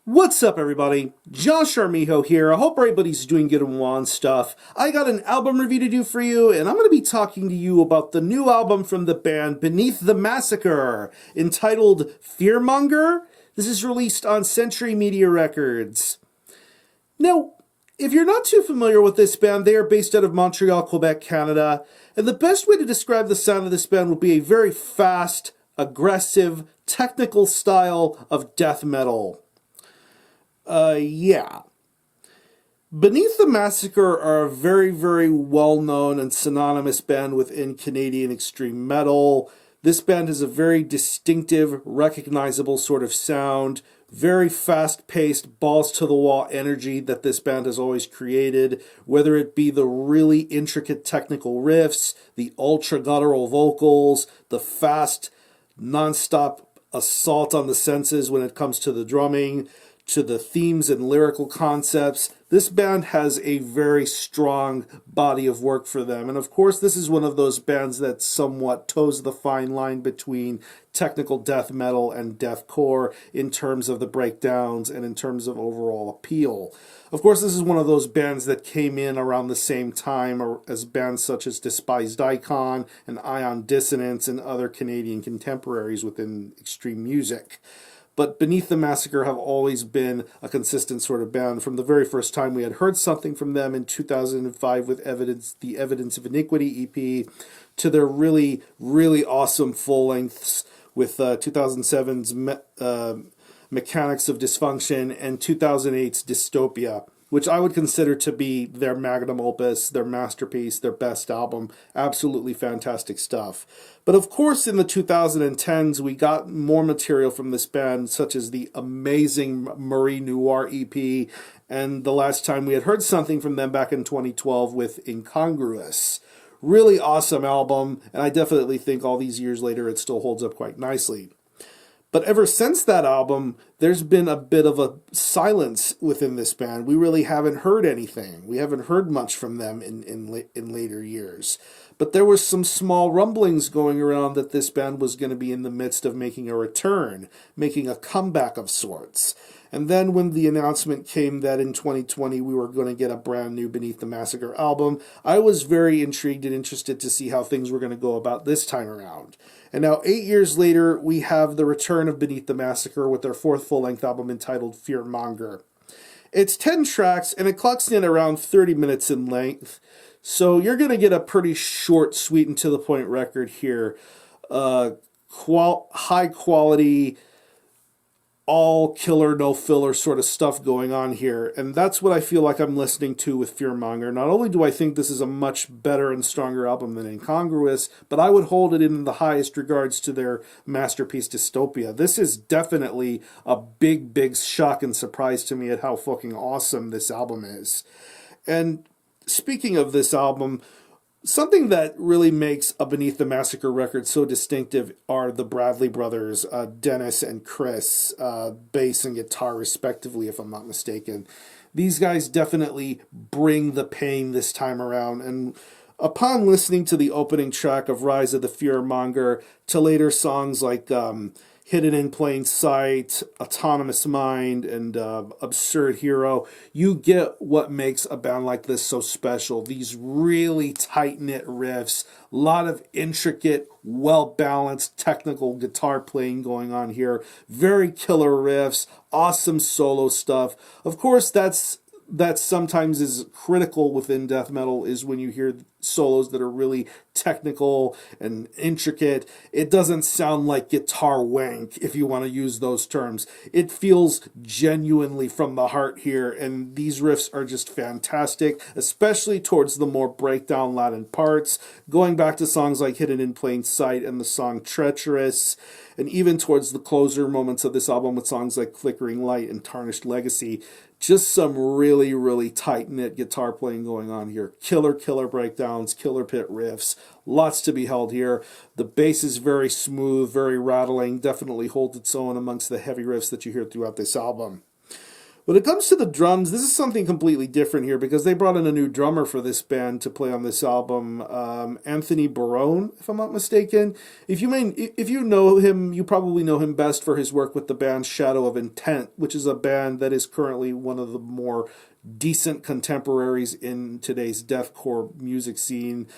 What's up, everybody? Josh Armijo here. I hope everybody's doing good and well and stuff. I got an album review to do for you, and I'm going to be talking to you about the new album from the band Beneath The Massacre, entitled Fearmonger. This is released on Century Media Records. Now, if you're not too familiar with this band, they are based out of Montreal, Quebec, Canada, and the best way to describe the sound of this band would be a very fast, aggressive, technical style of death metal. Yeah. Beneath the Massacre are a very, very well-known and synonymous band within Canadian extreme metal. This band has a very distinctive, recognizable sort of sound, very fast-paced, balls-to-the-wall energy that this band has always created, whether it be the really intricate technical riffs, the ultra-guttural vocals, the fast, non-stop assault on the senses when it comes to the drumming, to the themes and lyrical concepts. This band has a very strong body of work for them. And of course, this is one of those bands that somewhat toes the fine line between technical death metal and deathcore in terms of the breakdowns and in terms of overall appeal. Of course, this is one of those bands that came in around the same time as bands such as Despised Icon and Ion Dissonance and other Canadian contemporaries within extreme music. But Beneath the Massacre have always been a consistent sort of band. From the very first time we had heard something from them in 2005 with the Evidence of Iniquity EP, to their really, really awesome full lengths with 2007's Mechanics of Dysfunction and 2008's Dystopia, which I would consider to be their magnum opus, their masterpiece, their best album. Absolutely fantastic stuff. But of course, in the 2010s, we got more material from this band, such as the amazing Marie Noir EP, and the last time we had heard something from them back in 2012 with Incongruous. Really awesome album, and I definitely think all these years later it still holds up quite nicely. But ever since that album, there's been a bit of a silence within this band. We really haven't heard anything. We haven't heard much from them in later years. But there were some small rumblings going around that this band was going to be in the midst of making a return, making a comeback of sorts. And then when the announcement came that in 2020 we were going to get a brand new Beneath the Massacre album, I was very intrigued and interested to see how things were going to go about this time around. And now, 8 years later, we have the return of Beneath the Massacre with their fourth full-length album entitled Fearmonger. It's 10 tracks, and it clocks in around 30 minutes in length, so you're going to get a pretty short, sweet, and to-the-point record here. High-quality, all-killer, no-filler sort of stuff going on here, and that's what I feel like I'm listening to with Fearmonger. Not only do I think this is a much better and stronger album than Incongruous, but I would hold it in the highest regards to their masterpiece Dystopia. This is definitely a big, big shock and surprise to me at how fucking awesome this album is. And speaking of this album, something that really makes a Beneath the Massacre record so distinctive are the Bradley brothers, Dennis and Chris, bass and guitar respectively, if I'm not mistaken. These guys definitely bring the pain this time around, and upon listening to the opening track of Rise of the Fearmonger, to later songs like Hidden in Plain Sight, Autonomous Mind, and Absurd Hero, you get what makes a band like this so special. These really tight-knit riffs, a lot of intricate, well-balanced technical guitar playing going on here, very killer riffs, awesome solo stuff. Of course, that sometimes is critical within death metal is when you hear solos that are really technical and intricate. It doesn't sound like guitar wank, if you want to use those terms. It feels genuinely from the heart here, and these riffs are just fantastic, especially towards the more breakdown Latin parts, going back to songs like Hidden in Plain Sight and the song Treacherous, and even towards the closer moments of this album with songs like Flickering Light and Tarnished Legacy. Just some really, really tight-knit guitar playing going on here. Killer, killer breakdowns, killer pit riffs. Lots to be held here. The bass is very smooth, very rattling. Definitely holds its own amongst the heavy riffs that you hear throughout this album. When it comes to the drums, this is something completely different here because they brought in a new drummer for this band to play on this album, Anthony Barone, if I'm not mistaken. If you know him, you probably know him best for his work with the band Shadow of Intent, which is a band that is currently one of the more decent contemporaries in today's deathcore music scene.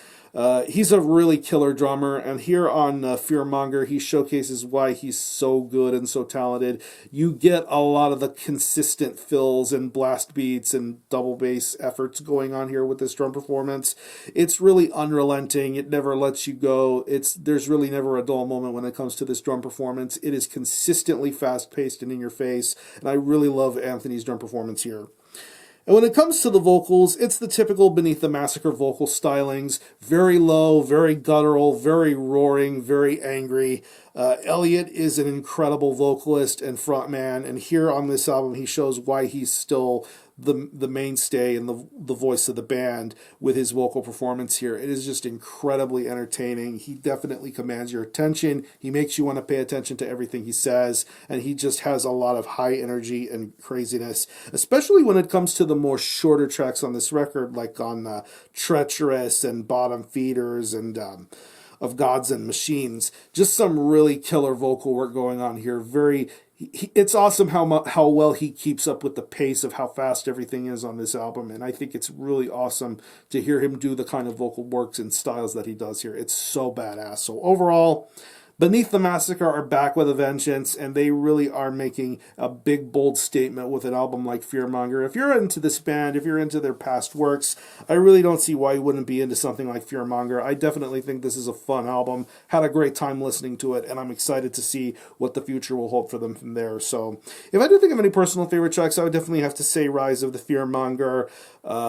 He's a really killer drummer, and here on Fearmonger, he showcases why he's so good and so talented. You get a lot of the consistent fills and blast beats and double bass efforts going on here with this drum performance. It's really unrelenting. It never lets you go. There's really never a dull moment when it comes to this drum performance. It is consistently fast-paced and in your face, and I really love Anthony's drum performance here. And when it comes to the vocals, it's the typical Beneath the Massacre vocal stylings. Very low, very guttural, very roaring, very angry. Elliot is an incredible vocalist and frontman, and here on this album he shows why he's still the mainstay and the voice of the band with his vocal performance here. It is just incredibly entertaining. He definitely commands your attention. He makes you want to pay attention to everything he says, and he just has a lot of high energy and craziness, especially when it comes to the more shorter tracks on this record, like on Treacherous and Bottom Feeders and of Gods and Machines. Just some really killer vocal work going on here. It's awesome how well he keeps up with the pace of how fast everything is on this album, and I think it's really awesome to hear him do the kind of vocal works and styles that he does here. It's so badass. So overall, Beneath the Massacre are back with a vengeance, and they really are making a big, bold statement with an album like Fearmonger. If you're into this band, if you're into their past works, I really don't see why you wouldn't be into something like Fearmonger. I definitely think this is a fun album. Had a great time listening to it, and I'm excited to see what the future will hold for them from there. So, if I do think of any personal favorite tracks, I would definitely have to say Rise of the Fearmonger,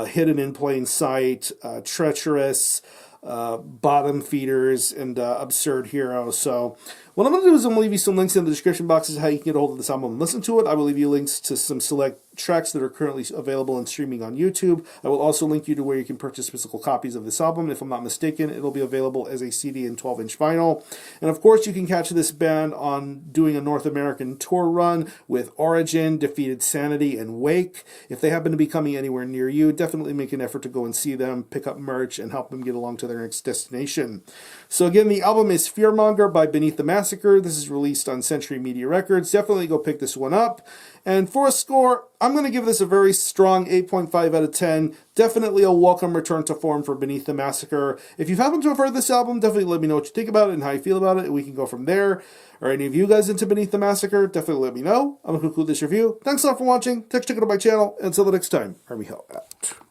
Hidden in Plain Sight, Treacherous, Bottom Feeders, and Absurd Hero. So what I'm going to do is I'm going to leave you some links in the description boxes how you can get a hold of this album and listen to it. I will leave you links to some select tracks that are currently available and streaming on YouTube. I will also link you to where you can purchase physical copies of this album. If I'm not mistaken, it'll be available as a CD and 12-inch vinyl. And of course, you can catch this band on doing a North American tour run with Origin, Defeated Sanity, and Wake. If they happen to be coming anywhere near you, definitely make an effort to go and see them, pick up merch, and help them get along to their next destination. So again, the album is Fearmonger by Beneath the Massacre. This is released on Century Media Records. Definitely go pick this one up. And for a score, I'm going to give this a very strong 8.5 out of 10. Definitely a welcome return to form for Beneath the Massacre. If you happen to have heard this album, definitely let me know what you think about it and how you feel about it, and we can go from there. Are any of you guys into Beneath the Massacre? Definitely let me know. I'm going to conclude this review. Thanks a lot for watching. Check out my channel. And until the next time, Army Hell out.